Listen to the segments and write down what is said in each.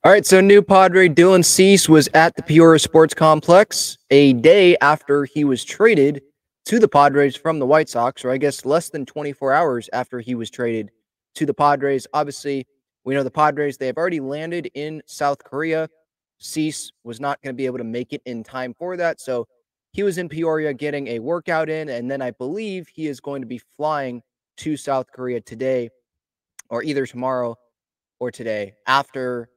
All right, so new Padre Dylan Cease was at the Peoria Sports Complex a day after he was traded to the Padres from the White Sox, or I guess less than 24 hours after he was traded to the Padres. Obviously, we know the Padres, they have already landed in South Korea. Cease was not going to be able to make it in time for that, so he was in Peoria getting a workout in, and then I believe he is going to be flying to South Korea today, or either tomorrow or today after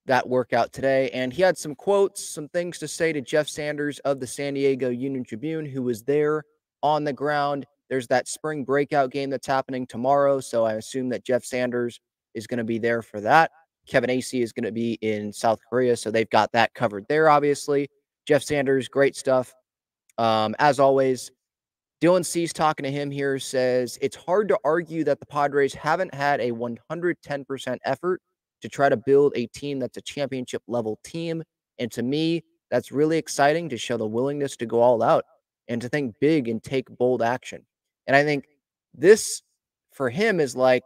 that workout today. And he had some quotes, some things to say to Jeff Sanders of the San Diego Union Tribune, who was there on the ground. There's that spring breakout game that's happening tomorrow. So I assume that Jeff Sanders is going to be there for that. Kevin Acee is going to be in South Korea. So they've got that covered there, obviously. Jeff Sanders, great stuff. As always, Dylan Cease talking to him here says, it's hard to argue that the Padres haven't had a 110% effort to try to build a team that's a championship level team. And to me, that's really exciting to show the willingness to go all out and to think big and take bold action. And I think this for him is like,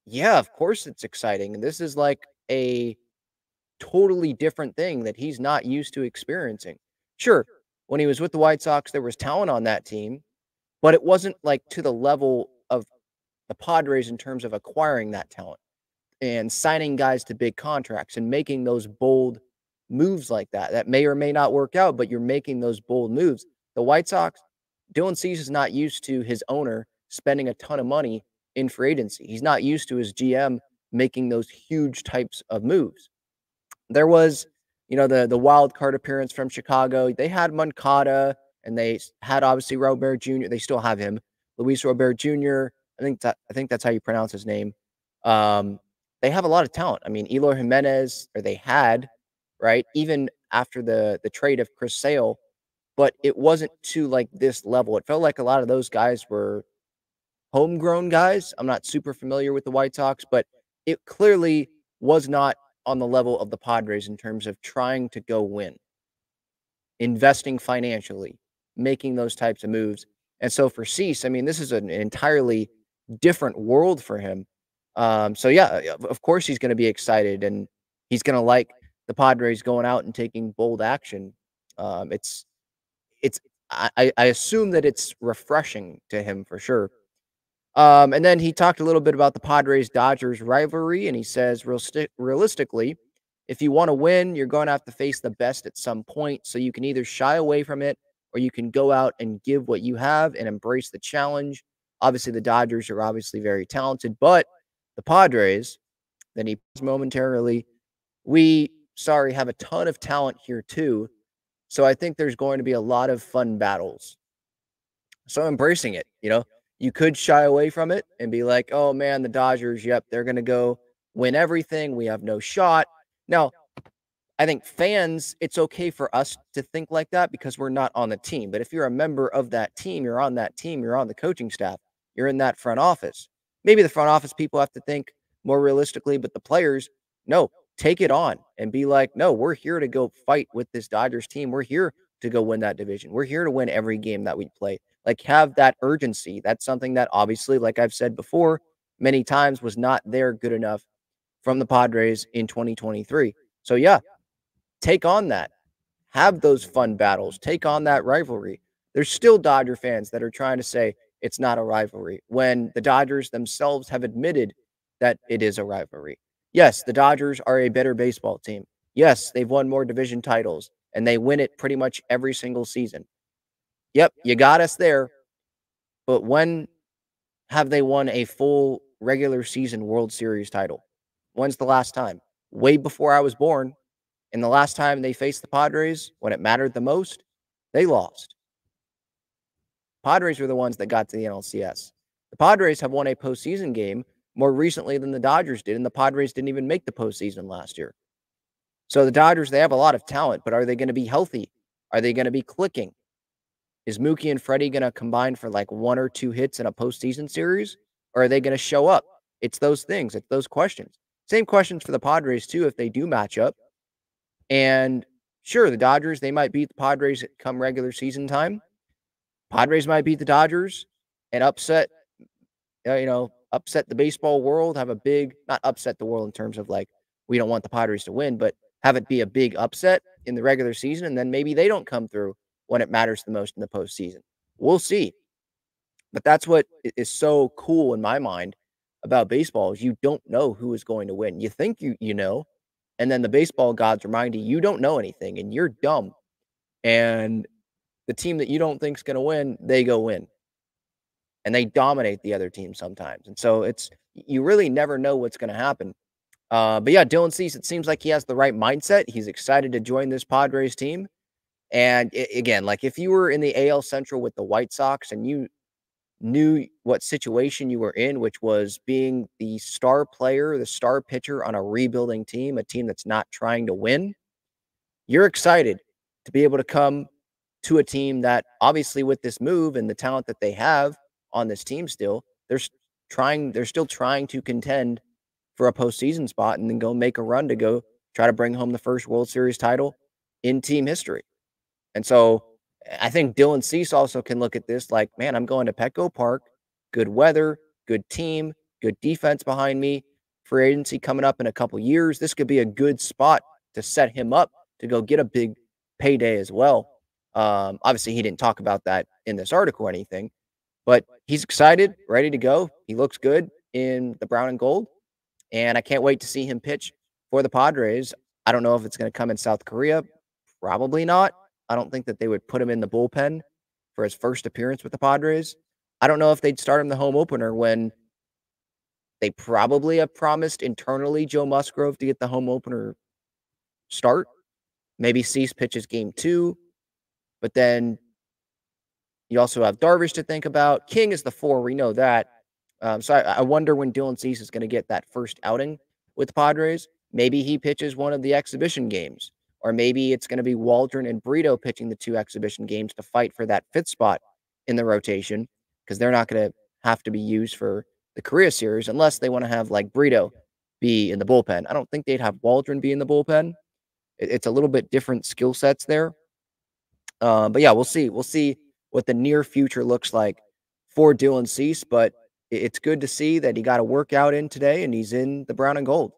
yeah, of course it's exciting. And this is like a totally different thing that he's not used to experiencing. Sure, when he was with the White Sox, there was talent on that team, but it wasn't like to the level of the Padres in terms of acquiring that talent and signing guys to big contracts and making those bold moves like that. That may or may not work out, but you're making those bold moves. The White Sox, Dylan Cease is not used to his owner spending a ton of money in free agency. He's not used to his GM making those huge types of moves. There was, the wild card appearance from Chicago. They had Moncada, and they had obviously Robert Jr. They still have him, Luis Robert Jr. I think that's how you pronounce his name. They have a lot of talent. I mean, Eloy Jimenez, or they had, right? Even after the trade of Chris Sale, but it wasn't to like this level. It felt like a lot of those guys were homegrown guys. I'm not super familiar with the White Sox, but it clearly was not on the level of the Padres in terms of trying to go win, investing financially, making those types of moves. And so for Cease, I mean, this is an entirely different world for him. So yeah, of course he's going to be excited, and he's going to like the Padres going out and taking bold action. It's I assume that it's refreshing to him for sure. And then he talked a little bit about the Padres-Dodgers rivalry, and he says, realistically, if you want to win, you're going to have to face the best at some point. So you can either shy away from it, or you can go out and give what you have and embrace the challenge. Obviously, the Dodgers are obviously very talented, but the Padres, then he paused momentarily, have a ton of talent here too. So I think there's going to be a lot of fun battles. So embracing it, you could shy away from it and be like, oh man, the Dodgers, yep, they're going to go win everything. We have no shot. Now, I think fans, it's okay for us to think like that because we're not on the team. But if you're a member of that team, you're on that team, you're on the coaching staff, you're in that front office. Maybe the front office people have to think more realistically, but the players, no, take it on and be like, no, we're here to go fight with this Dodgers team. We're here to go win that division. We're here to win every game that we play. Like, have that urgency. That's something that obviously, like I've said before, many times was not there good enough from the Padres in 2023. So yeah, take on that. Have those fun battles. Take on that rivalry. There's still Dodger fans that are trying to say it's not a rivalry when the Dodgers themselves have admitted that it is a rivalry. Yes, the Dodgers are a better baseball team. Yes, they've won more division titles, and they win it pretty much every single season. Yep, you got us there. But when have they won a full regular season World Series title? When's the last time? Way before I was born. And the last time they faced the Padres, when it mattered the most, they lost. Padres were the ones that got to the NLCS. The Padres have won a postseason game more recently than the Dodgers did, and the Padres didn't even make the postseason last year. So the Dodgers, they have a lot of talent, but are they going to be healthy? Are they going to be clicking? Is Mookie and Freddie going to combine for like 1 or 2 hits in a postseason series? Or are they going to show up? It's those things. It's those questions. Same questions for the Padres, too, if they do match up. And sure, the Dodgers, they might beat the Padres come regular season time. Padres might beat the Dodgers and upset the baseball world, have a big, not upset the world in terms of like we don't want the Padres to win, but have it be a big upset in the regular season, and then maybe they don't come through when it matters the most in the postseason. We'll see. But that's what is so cool in my mind about baseball is you don't know who is going to win. You think you know, and then the baseball gods remind you you don't know anything and you're dumb. And the team that you don't think is going to win, they go win and they dominate the other team sometimes. And so it's you really never know what's going to happen. But yeah, Dylan Cease, it seems like he has the right mindset. He's excited to join this Padres team. And again, like if you were in the AL Central with the White Sox and you knew what situation you were in, which was being the star player, the star pitcher on a rebuilding team, a team that's not trying to win, you're excited to be able to come to a team that obviously with this move and the talent that they have on this team still, they're still trying to contend for a postseason spot and then go make a run to go try to bring home the first World Series title in team history. And so I think Dylan Cease also can look at this like, man, I'm going to Petco Park, good weather, good team, good defense behind me, free agency coming up in a couple years. This could be a good spot to set him up to go get a big payday as well. Obviously, he didn't talk about that in this article or anything, but he's excited, ready to go. He looks good in the brown and gold, and I can't wait to see him pitch for the Padres. I don't know if it's going to come in South Korea. Probably not. I don't think that they would put him in the bullpen for his first appearance with the Padres. I don't know if they'd start him the home opener when they probably have promised internally Joe Musgrove to get the home opener start. Maybe Cease pitches game 2, but then you also have Darvish to think about. King is the 4. We know that. So I wonder when Dylan Cease is going to get that first outing with the Padres. Maybe he pitches one of the exhibition games. Or maybe it's going to be Waldron and Brito pitching the 2 exhibition games to fight for that 5th spot in the rotation because they're not going to have to be used for the Korea series unless they want to have like Brito be in the bullpen. I don't think they'd have Waldron be in the bullpen. It's a little bit different skill sets there. But yeah, we'll see. We'll see what the near future looks like for Dylan Cease. But it's good to see that he got a workout in today and he's in the brown and gold.